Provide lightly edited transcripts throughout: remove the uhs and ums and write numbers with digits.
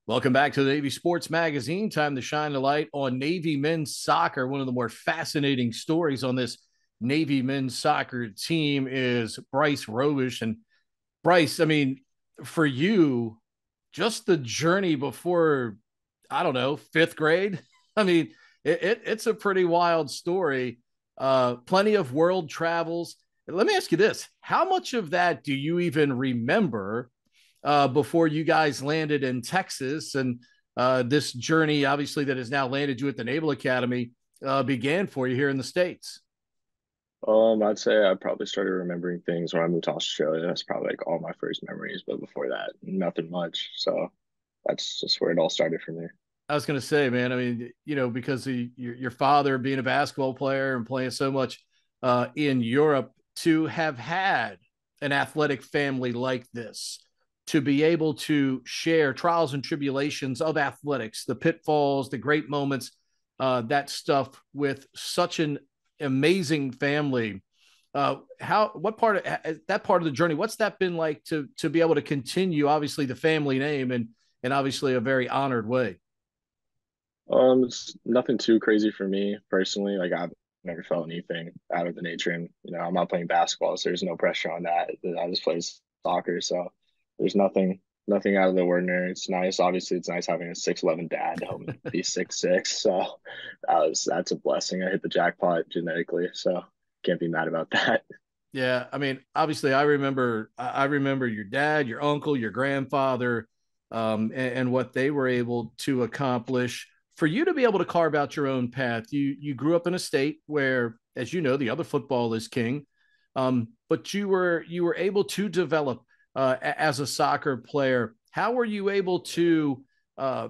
Welcome back to the Navy Sports Magazine. Time to shine a light on Navy men's soccer. One of the more fascinating stories on this Navy men's soccer team is Bryce Robisch. And Bryce, I mean, for you, just the journey before, I don't know, fifth grade. I mean, it's a pretty wild story. Plenty of world travels. Let me ask you this. How much of that do you even remember before you guys landed in Texas? And this journey, obviously, that has now landed you at the Naval Academy began for you here in the States? I'd say I probably started remembering things when I moved to Australia. That's probably like all my first memories, but before that, nothing much. So that's just where it all started for me. I was going to say, man, I mean, because your father being a basketball player and playing so much in Europe, to have had an athletic family like this, to be able to share trials and tribulations of athletics, the pitfalls, the great moments, that stuff with such an amazing family. What part of that part of the journey? What's that been like to be able to continue? Obviously, the family name and obviously a very honored way. It's nothing too crazy for me personally. Like I've never felt anything out of the nature, and I'm not playing basketball, so there's no pressure on that. I just play soccer, so there's nothing out of the ordinary. It's nice. Obviously, it's nice having a 6'11" dad to help me be 6'6". So that's a blessing. I hit the jackpot genetically, so can't be mad about that. Yeah, I mean, obviously, I remember your dad, your uncle, your grandfather, and what they were able to accomplish. For you to be able to carve out your own path, you grew up in a state where, as you know, the other football is king, but you were able to develop as a soccer player. How were you able to uh,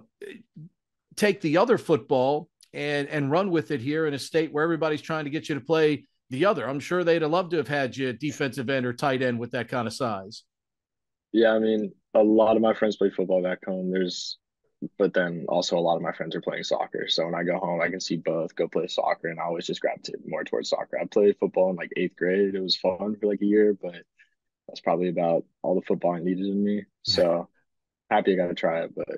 take the other football and run with it here in a state where everybody's trying to get you to play the other? I'm sure they'd have loved to have had you at defensive end or tight end with that kind of size. Yeah, I mean, a lot of my friends play football back home. But then also a lot of my friends are playing soccer. So when I go home, I can see both go play soccer, and I always just gravitate more towards soccer. I played football in like eighth grade. It was fun for like a year, but that's probably about all the football I needed in me. So happy I got to try it, but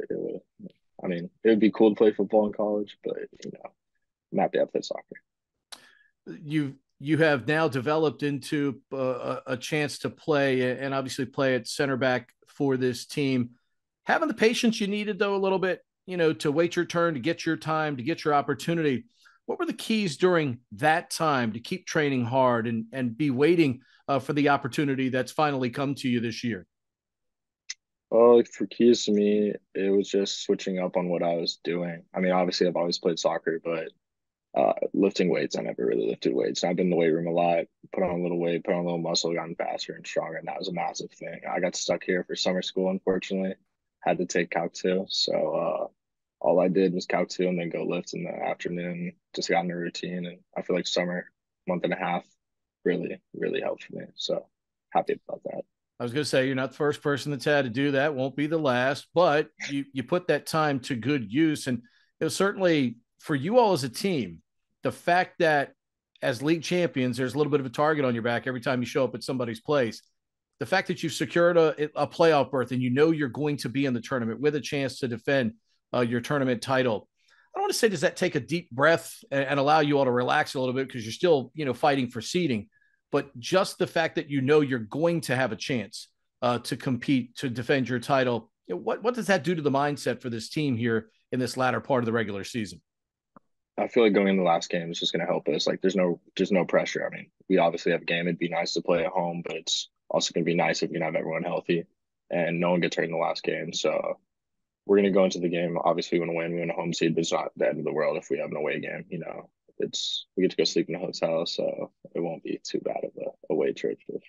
I mean, it would be cool to play football in college, but I'm happy I played soccer. You have now developed into a chance to play and obviously play at center back for this team. Having the patience you needed, though, a little bit, to wait your turn, to get your time, to get your opportunity. What were the keys during that time to keep training hard and be waiting for the opportunity that's finally come to you this year? Well, for keys to me, it was just switching up on what I was doing. I mean, obviously, I've always played soccer, but lifting weights, I never really lifted weights. I've been in the weight room a lot, put on a little weight, put on a little muscle, gotten faster and stronger, and that was a massive thing. I got stuck here for summer school, unfortunately. Had to take Calc 2, so all I did was Calc 2 and then go lift in the afternoon. Just got in a routine, and I feel like summer, month and a half, really, really helped for me. So happy about that. I was going to say you're not the first person that's had to do that. Won't be the last, but you put that time to good use, and it was certainly for you all as a team. The fact that as league champions, there's a little bit of a target on your back every time you show up at somebody's place. The fact that you've secured a playoff berth and you know you're going to be in the tournament with a chance to defend your tournament title. I don't want to say does that take a deep breath and allow you all to relax a little bit because you're still fighting for seeding, but just the fact that you're going to have a chance to compete to defend your title. What does that do to the mindset for this team here in this latter part of the regular season? I feel like going in the last game is just going to help us. Like, there's no pressure. I mean, we obviously have a game. It'd be nice to play at home, but it's also going to be nice if we can have everyone healthy and no one gets hurt in the last game. So we're going to go into the game. Obviously, we want to win. We want a home seed, but it's not the end of the world if we have an away game. We get to go sleep in a hotel, so it won't be too bad of a away trip if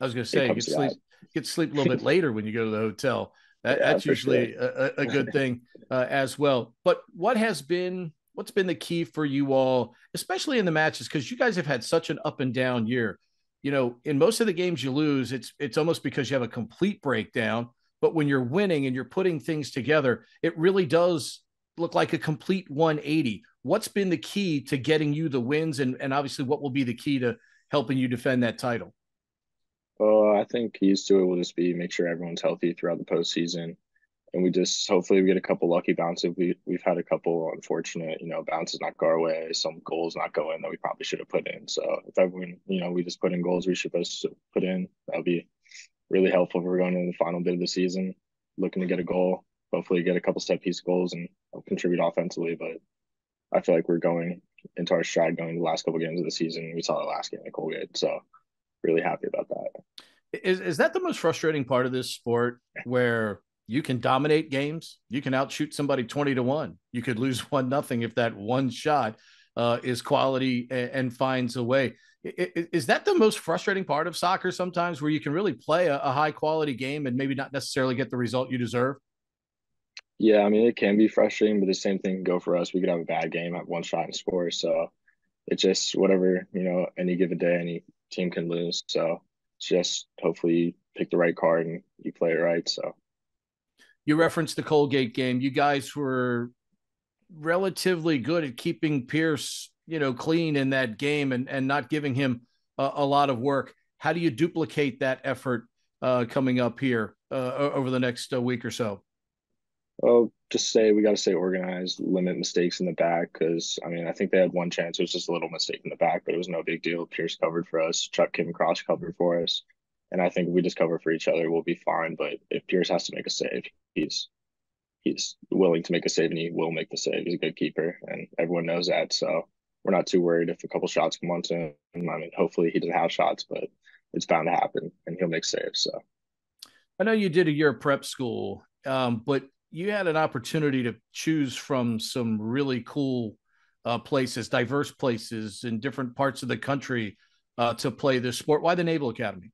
I was going to it say, comes to that. get to sleep a little bit later when you go to the hotel. Yeah, That's for sure. usually a good thing as well. But what's been the key for you all, especially in the matches, because you guys have had such an up and down year. In most of the games you lose, it's almost because you have a complete breakdown. But when you're winning and you're putting things together, it really does look like a complete 180. What's been the key to getting you the wins, and obviously what will be the key to helping you defend that title? I think keys to it will just be make sure everyone's healthy throughout the postseason and we just hopefully we get a couple lucky bounces. We've had a couple unfortunate, bounces not go our way, some goals not go in that we probably should have put in. So if everyone, we just put in goals we should supposed to put in, that'll be really helpful if we're going into the final bit of the season, looking to get a goal, hopefully get a couple set piece goals and contribute offensively. But I feel like we're going into our stride going the last couple games of the season. We saw the last game at Collegiate, so really happy about that. Is that the most frustrating part of this sport, where you can dominate games, you can outshoot somebody 20-1, you could lose 1-0 if that one shot is quality and finds a way? Is that the most frustrating part of soccer sometimes, where you can really play a high quality game and maybe not necessarily get the result you deserve? Yeah, I mean it can be frustrating, but the same thing can go for us. We could have a bad game, have one shot and score. So it's just whatever, any given day, any team can lose. So it's just hopefully you pick the right card and you play it right. So You referenced the Colgate game. You guys were relatively good at keeping Pierce, clean in that game and not giving him a lot of work. How do you duplicate that effort coming up here over the next week or so? well, just say we got to stay organized, limit mistakes in the back because I mean I think they had one chance. It was just a little mistake in the back, but it was no big deal. Pierce covered for us. Chuck came across covered for us, and I think if we just cover for each other, we'll be fine. But if Pierce has to make a save, he's willing to make a save and he will make the save. He's a good keeper, and everyone knows that. So we're not too worried if a couple shots come onto him. I mean, hopefully he doesn't have shots, but it's bound to happen, and he'll make saves. So I know you did a year of prep school, but you had an opportunity to choose from some really cool places, diverse places in different parts of the country to play this sport. Why the Naval Academy?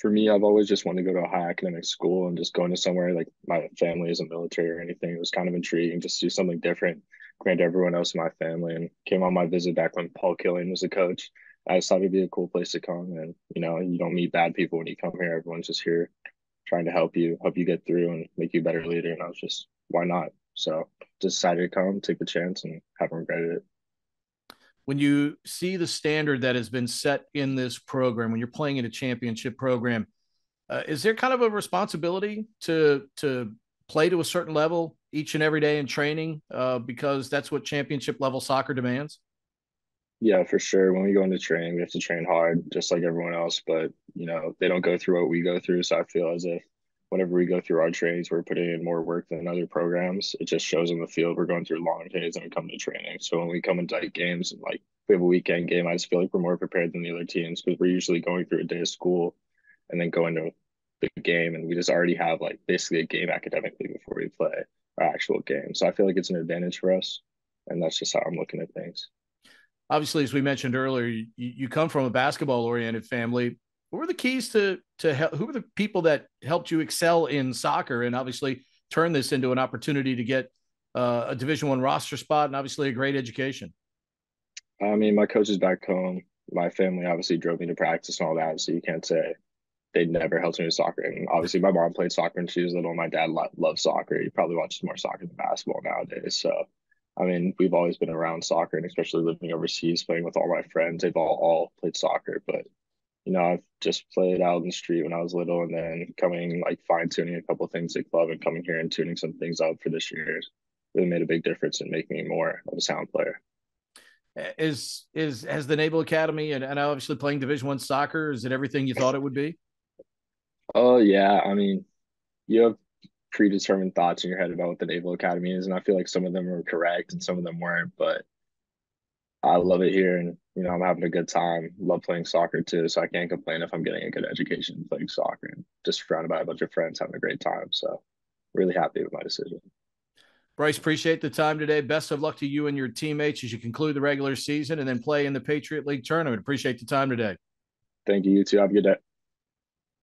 for me, I've always just wanted to go to a high academic school and just going to somewhere like my family isn't military or anything. It was kind of intriguing just to do something different compared to everyone else in my family. And came on my visit back when Paul Killian was the coach. I just thought it'd be a cool place to come. And you don't meet bad people when you come here. Everyone's just here trying to help you get through and make you a better leader. And I was just, why not? So just decided to come, take the chance, and haven't regretted it. When you see the standard that has been set in this program, when you're playing in a championship program, is there kind of a responsibility to play to a certain level each and every day in training because that's what championship level soccer demands? Yeah, for sure. When we go into training, we have to train hard, just like everyone else. But they don't go through what we go through. So I feel as if whenever we go through our trainings, we're putting in more work than other programs. It just shows on the field. We're going through long days and we come to training. So when we come into like games and like we have a weekend game, I just feel like we're more prepared than the other teams because we're usually going through a day of school and then going to the game, and we just already have like basically a game academically before we play our actual game. So I feel like it's an advantage for us, and that's just how I'm looking at things. Obviously, as we mentioned earlier, you come from a basketball oriented family. What were the keys to help? Who were the people that helped you excel in soccer and obviously turn this into an opportunity to get a Division I roster spot and obviously a great education? I mean, my coaches back home, my family obviously drove me to practice and all that, so you can't say they never helped me with soccer. And obviously, my mom played soccer when she was little. My dad loved soccer. He probably watches more soccer than basketball nowadays. So, I mean, we've always been around soccer, and especially living overseas, playing with all my friends. They've all played soccer, but I've just played out in the street when I was little, and then coming like fine tuning a couple of things at club and coming here and tuning some things up for this year really made a big difference in making me more of a sound player. Is has the Naval Academy and obviously playing Division I soccer, is it everything you thought it would be? Oh yeah, I mean, you have predetermined thoughts in your head about what the Naval Academy is, and I feel like some of them are correct and some of them weren't, but I love it here, and I'm having a good time. Love playing soccer too, so I can't complain if I'm getting a good education playing soccer and just surrounded by a bunch of friends having a great time. So really happy with my decision. Bryce, appreciate the time today. Best of luck to you and your teammates as you conclude the regular season and then play in the Patriot League tournament. Appreciate the time today. Thank you. You too. Have a good day.